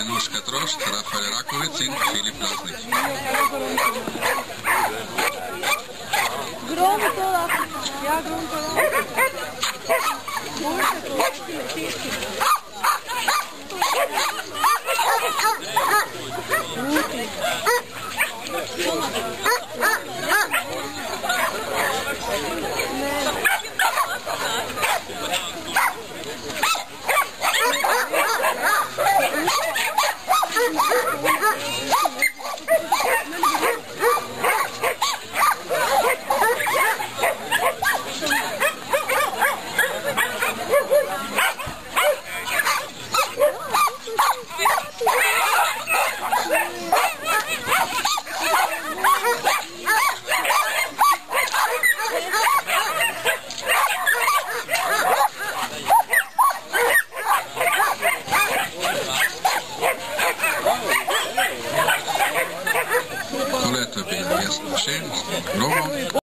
Nuška Trošt, Rafael Rakovec in Filip Laznik. Grom to lahko. Ja, grom to lahko. Boljše troški od teški. Ruti. Tole je to bilo jasno še, novo.